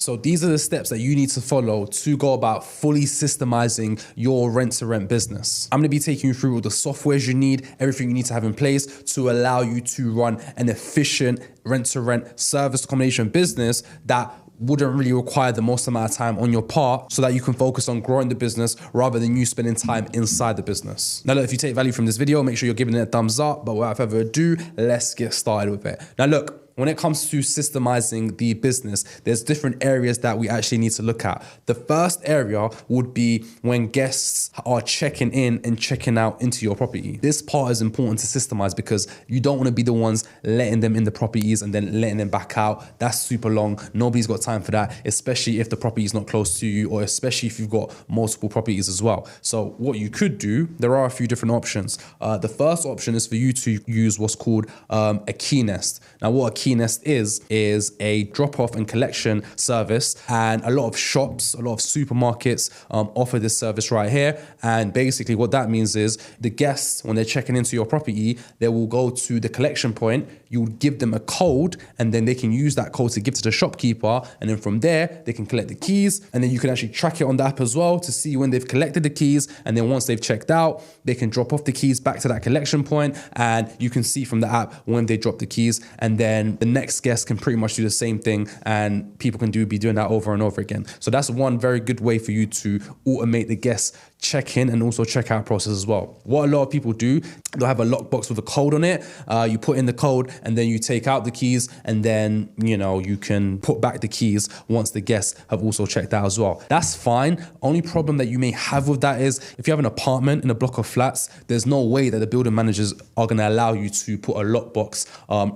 So these are the steps that you need to follow to go about fully systemizing your rent-to-rent business. I'm gonna be taking you through all the softwares you need, everything you need to have in place to allow you to run an efficient rent-to-rent service accommodation business that wouldn't really require the most amount of time on your part, so that you can focus on growing the business rather than you spending time inside the business. Now look, if you take value from this video, make sure you're giving it a thumbs up, but without further ado, let's get started with it. Now look, when it comes to systemizing the business, there's different areas that we actually need to look at. The first area would be when guests are checking in and checking out into your property. This part is important to systemize because you don't want to be the ones letting them in the properties and then letting them back out. That's super long. Nobody's got time for that, especially if the property is not close to you, or especially if you've got multiple properties as well. So what you could do, there are a few different options. The first option is for you to use what's called a key nest. Now what a key nest is a drop-off and collection service, and a lot of shops, a lot of supermarkets offer this service right here. And basically what that means is the guests, when they're checking into your property, they will go to the collection point, you would give them a code, and then they can use that code to give to the shopkeeper, and then from there they can collect the keys, and then you can actually track it on the app as well to see when they've collected the keys, and then once they've checked out, they can drop off the keys back to that collection point, and you can see from the app when they drop the keys, and then the next guest can pretty much do the same thing, and people can be doing that over and over again. So that's one very good way for you to automate the guests check-in and also check-out process as well. What a lot of people do, they'll have a lockbox with a code on it. You put in the code and then you take out the keys, and then you can put back the keys once the guests have also checked out as well. That's fine. Only problem that you may have with that is if you have an apartment in a block of flats, there's no way that the building managers are going to allow you to put a lockbox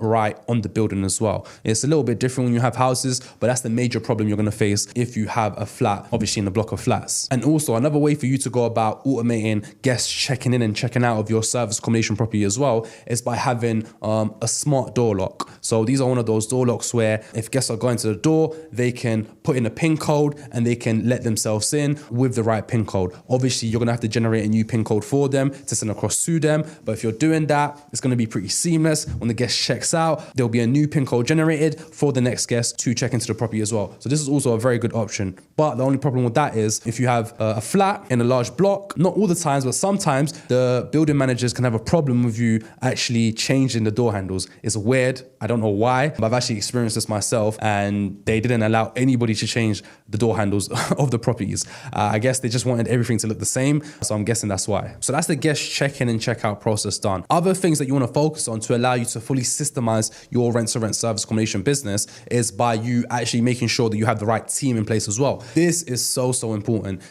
right on the building as well. It's a little bit different when you have houses, but that's the major problem you're going to face if you have a flat, obviously in a block of flats. And also another way for you to go about automating guests checking in and checking out of your service accommodation property as well is by having a smart door lock. So these are one of those door locks where if guests are going to the door, they can put in a PIN code and they can let themselves in with the right PIN code. Obviously, you're gonna have to generate a new PIN code for them to send across to them. But if you're doing that, it's gonna be pretty seamless. When the guest checks out, there'll be a new PIN code generated for the next guest to check into the property as well. So this is also a very good option. But the only problem with that is if you have a flat in a large block, not all the times, but sometimes the building managers can have a problem with you actually changing the door handles. It's weird. I don't know why, but I've actually experienced this myself, and they didn't allow anybody to change the door handles of the properties. I guess they just wanted everything to look the same. So I'm guessing that's why. So that's the guest check-in and check-out process done. Other things that you want to focus on to allow you to fully systemize your rent-to-rent service accommodation business is by you actually making sure that you have the right team in place as well. This is so important.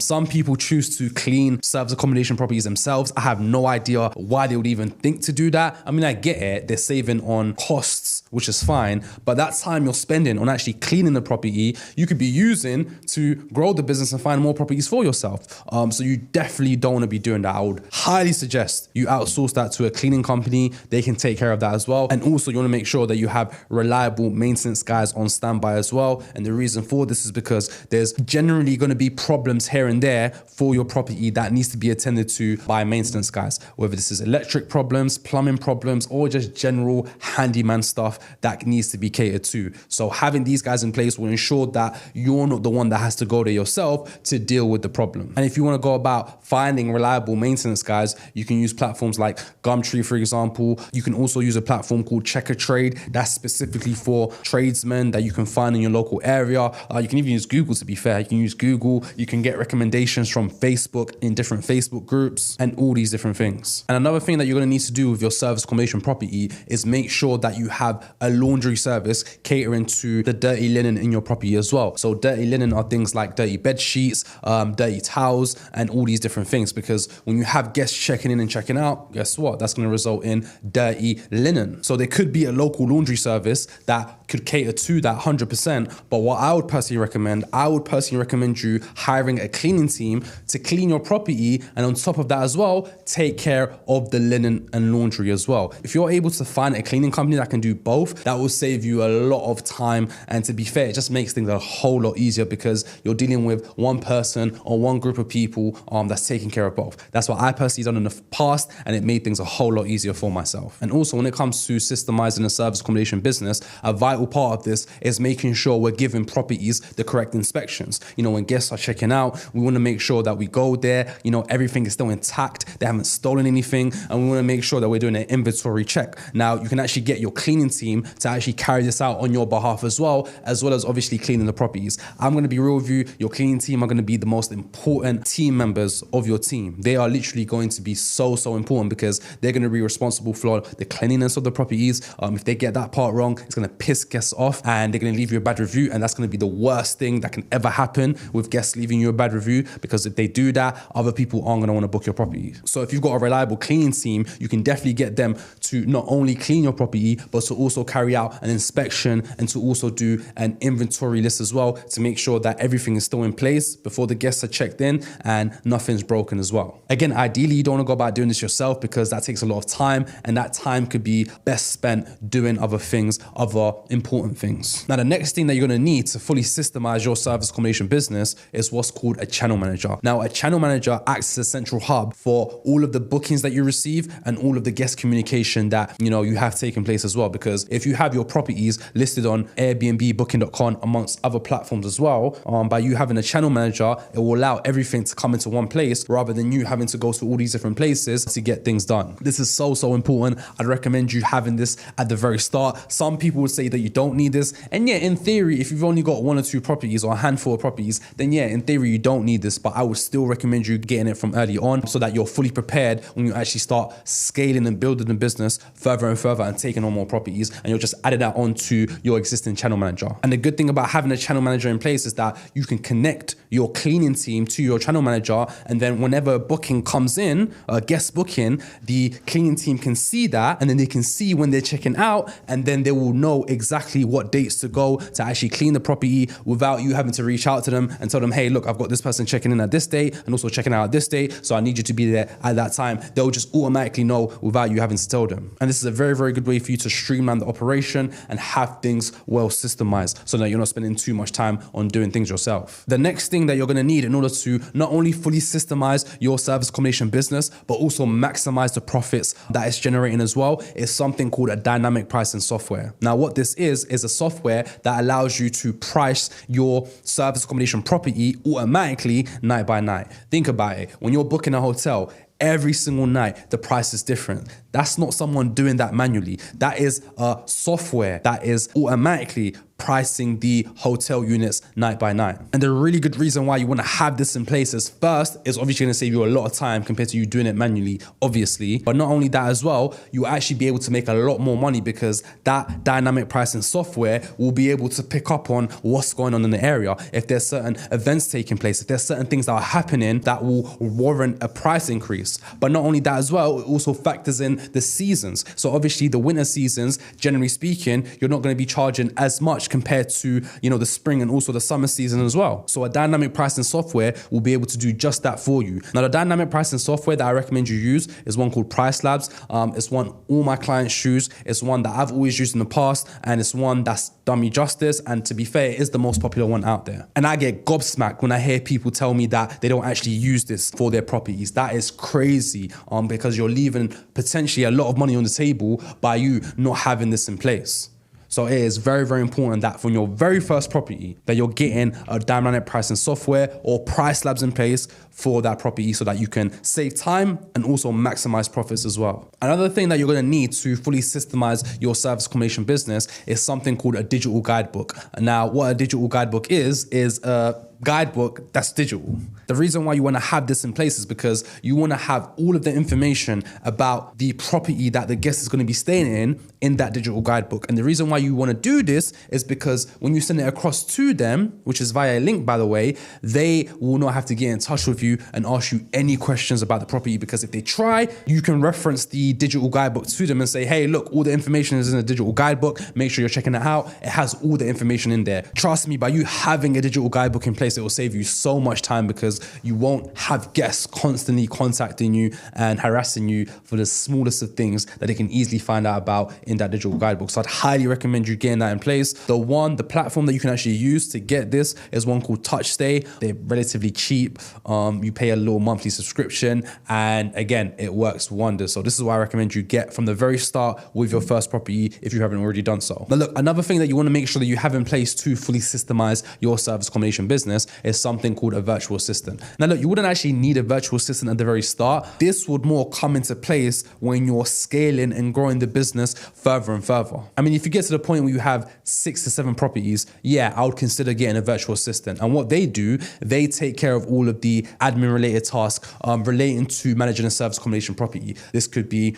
Some people choose to clean service accommodation properties themselves. I have no idea why they would even think to do that. I mean, I get it. They're saving on costs, which is fine. But that time you're spending on actually cleaning the property, you could be using to grow the business and find more properties for yourself. So you definitely don't want to be doing that. I would highly suggest you outsource that to a cleaning company. They can take care of that as well. And also you want to make sure that you have reliable maintenance guys on standby as well. And the reason for this is because there's generally going to be problems here and there for your property that needs to be attended to by maintenance guys, whether this is electric problems, plumbing problems, or just general handyman stuff that needs to be catered to. So having these guys in place will ensure that you're not the one that has to go there yourself to deal with the problem. And if you want to go about finding reliable maintenance guys, you can use platforms like Gumtree, for example. You can also use a platform called Checker Trade that's specifically for tradesmen that you can find in your local area. You can even use Google, to be fair. You can use Google. You can get recommendations from Facebook in different Facebook groups and all these different things. And another thing that you're going to need to do with your service accommodation property is make sure that you have a laundry service catering to the dirty linen in your property as well. So dirty linen are things like dirty bed sheets, dirty towels, and all these different things, because when you have guests checking in and checking out, guess what? That's going to result in dirty linen. So there could be a local laundry service that could cater to that 100%. But what I would personally recommend you hiring a cleaning team to clean your property, and on top of that as well, take care of the linen and laundry as well. If you're able to find a cleaning company that can do both, both, that will save you a lot of time. And to be fair, it just makes things a whole lot easier because you're dealing with one person or one group of people that's taking care of both. That's what I personally done in the past, and it made things a whole lot easier for myself. And also when it comes to systemizing a service accommodation business, a vital part of this is making sure we're giving properties the correct inspections. When guests are checking out, we want to make sure that we go there, everything is still intact, they haven't stolen anything, and we want to make sure that we're doing an inventory check. Now, you can actually get your cleaning team to actually carry this out on your behalf as well as obviously cleaning the properties. I'm going to be real with you, your cleaning team are going to be the most important team members of your team. They are literally going to be so important because they're going to be responsible for the cleanliness of the properties. If they get that part wrong, it's going to piss guests off and they're going to leave you a bad review, and that's going to be the worst thing that can ever happen with guests leaving you a bad review, because if they do that, other people aren't going to want to book your property. So if you've got a reliable cleaning team, you can definitely get them to not only clean your property, but to also carry out an inspection and to also do an inventory list as well, to make sure that everything is still in place before the guests are checked in and nothing's broken as well. Again, ideally, you don't want to go about doing this yourself because that takes a lot of time, and that time could be best spent doing other things, other important things. Now, the next thing that you're going to need to fully systemize your service accommodation business is what's called a channel manager. Now, a channel manager acts as a central hub for all of the bookings that you receive and all of the guest communication that you have taken place as well. Because if you have your properties listed on Airbnb, Booking.com, amongst other platforms as well, by you having a channel manager, it will allow everything to come into one place rather than you having to go to all these different places to get things done. This is so important. I'd recommend you having this at the very start. Some people would say that you don't need this, and yeah, in theory, if you've only got 1 or 2 properties or a handful of properties, then yeah, in theory, you don't need this, but I would still recommend you getting it from early on so that you're fully prepared when you actually start scaling and building the business further and further and taking on more properties, and you're just adding that onto your existing channel manager. And the good thing about having a channel manager in place is that you can connect your cleaning team to your channel manager, and then whenever a booking comes in, a guest booking, the cleaning team can see that, and then they can see when they're checking out, and then they will know exactly what dates to go to actually clean the property without you having to reach out to them and tell them, hey, look, I've got this person checking in at this date and also checking out at this date, so I need you to be there at that time. They'll just automatically know without you having to tell them. And this is a very good way for you to streamline the operation and have things well systemized so that you're not spending too much time on doing things yourself. The next thing that you're going to need in order to not only fully systemize your service accommodation business, but also maximize the profits that it's generating as well, is something called a dynamic pricing software. Now, what this is a software that allows you to price your service accommodation property automatically night by night. Think about it. When you're booking a hotel, every single night, the price is different. That's not someone doing that manually. That is a software that is automatically pricing the hotel units night by night. And the really good reason why you want to have this in place is, first, it's obviously going to save you a lot of time compared to you doing it manually, obviously. But not only that as well, you'll actually be able to make a lot more money because that dynamic pricing software will be able to pick up on what's going on in the area. If there's certain events taking place, if there's certain things that are happening that will warrant a price increase. But not only that as well, it also factors in the seasons. So obviously the winter seasons, generally speaking, you're not going to be charging as much compared to, the spring and also the summer season as well. So a dynamic pricing software will be able to do just that for you. Now, the dynamic pricing software that I recommend you use is one called Price Labs. It's one all my clients use. It's one that I've always used in the past, and it's one that's done me justice. And to be fair, it is the most popular one out there. And I get gobsmacked when I hear people tell me that they don't actually use this for their properties. That is crazy, because you're leaving potentially a lot of money on the table by you not having this in place. So it is very important that from your very first property that you're getting a dynamic pricing software or price labs in place for that property so that you can save time and also maximize profits as well. Another thing that you're going to need to fully systemize your service accommodation business is something called a digital guidebook. Now, what a digital guidebook is a guidebook that's digital. The reason why you want to have this in place is because you want to have all of the information about the property that the guest is going to be staying in that digital guidebook. And the reason why you want to do this is because when you send it across to them, which is via a link, by the way, they will not have to get in touch with you and ask you any questions about the property, because if they try, you can reference the digital guidebook to them and say, hey, look, all the information is in the digital guidebook. Make sure you're checking it out. It has all the information in there. Trust me, by you having a digital guidebook in place, place, it will save you so much time because you won't have guests constantly contacting you and harassing you for the smallest of things that they can easily find out about in that digital guidebook. So I'd highly recommend you getting that in place. The platform that you can actually use to get this is one called TouchStay. They're relatively cheap. You pay a little monthly subscription, and again, it works wonders. So this is why I recommend you get from the very start with your first property if you haven't already done so. Now look, another thing that you want to make sure that you have in place to fully systemize your service accommodation business is something called a virtual assistant. Now look, you wouldn't actually need a virtual assistant at the very start. This would more come into place when you're scaling and growing the business further and further. I mean, if you get to the point where you have 6 to 7 properties, yeah, I would consider getting a virtual assistant. And what they do, they take care of all of the admin related tasks relating to managing a service accommodation property. This could be,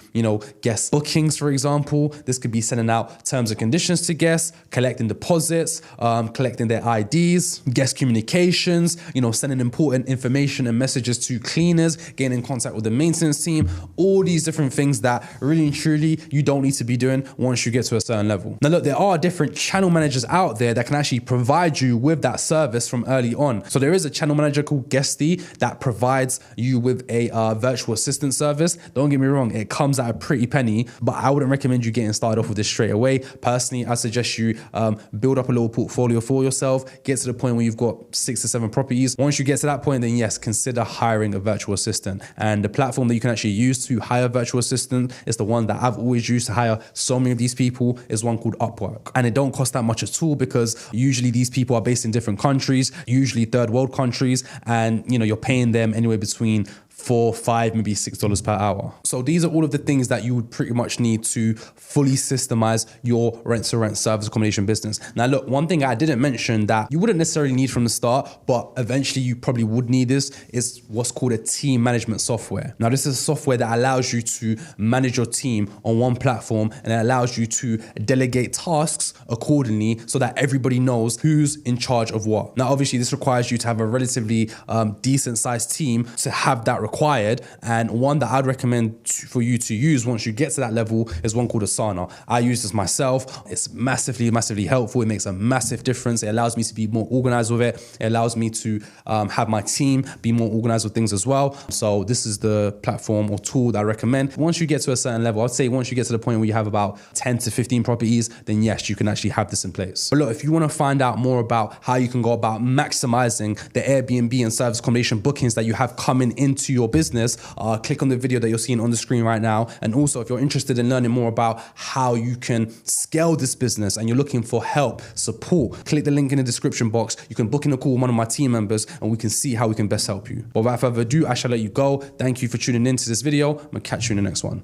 guest bookings, for example. This could be sending out terms and conditions to guests, collecting deposits, collecting their IDs, guest communications, sending important information and messages to cleaners, getting in contact with the maintenance team, all these different things that really and truly you don't need to be doing once you get to a certain level. Now look, there are different channel managers out there that can actually provide you with that service from early on. So there is a channel manager called Guesty that provides you with a virtual assistant service. Don't get me wrong, it comes at a pretty penny, but I wouldn't recommend you getting started off with this straight away. Personally, I suggest you build up a little portfolio for yourself, get to the point where you've got 6 to 7 properties. Once you get to that point, then yes, consider hiring a virtual assistant. And the platform that you can actually use to hire a virtual assistant is the one that I've always used to hire so many of these people, is one called Upwork. And it don't cost that much at all because usually these people are based in different countries, usually third world countries, and you're paying them anywhere between $4, $5, maybe $6 per hour. So these are all of the things that you would pretty much need to fully systemize your rent-to-rent service accommodation business. Now look, one thing I didn't mention that you wouldn't necessarily need from the start, but eventually you probably would need this, is what's called a team management software. Now this is a software that allows you to manage your team on one platform, and it allows you to delegate tasks accordingly so that everybody knows who's in charge of what. Now obviously this requires you to have a relatively decent sized team to have that required, and one that I'd recommend for you to use once you get to that level is one called Asana. I use this myself. It's massively helpful. It makes a massive difference. It allows me to be more organized with it. It allows me to have my team be more organized with things as well. So this is the platform or tool that I recommend. Once you get to a certain level, I'd say once you get to the point where you have about 10 to 15 properties, then yes, you can actually have this in place. But look, if you want to find out more about how you can go about maximizing the Airbnb and service accommodation bookings that you have coming into your business, click on the video that you're seeing on the screen right now. And also, if you're interested in learning more about how you can scale this business and you're looking for help, support, click the link in the description box. You can book in a call with one of my team members and we can see how we can best help you. But without further ado, I shall let you go. Thank you for tuning in to this video. I'm gonna catch you in the next one.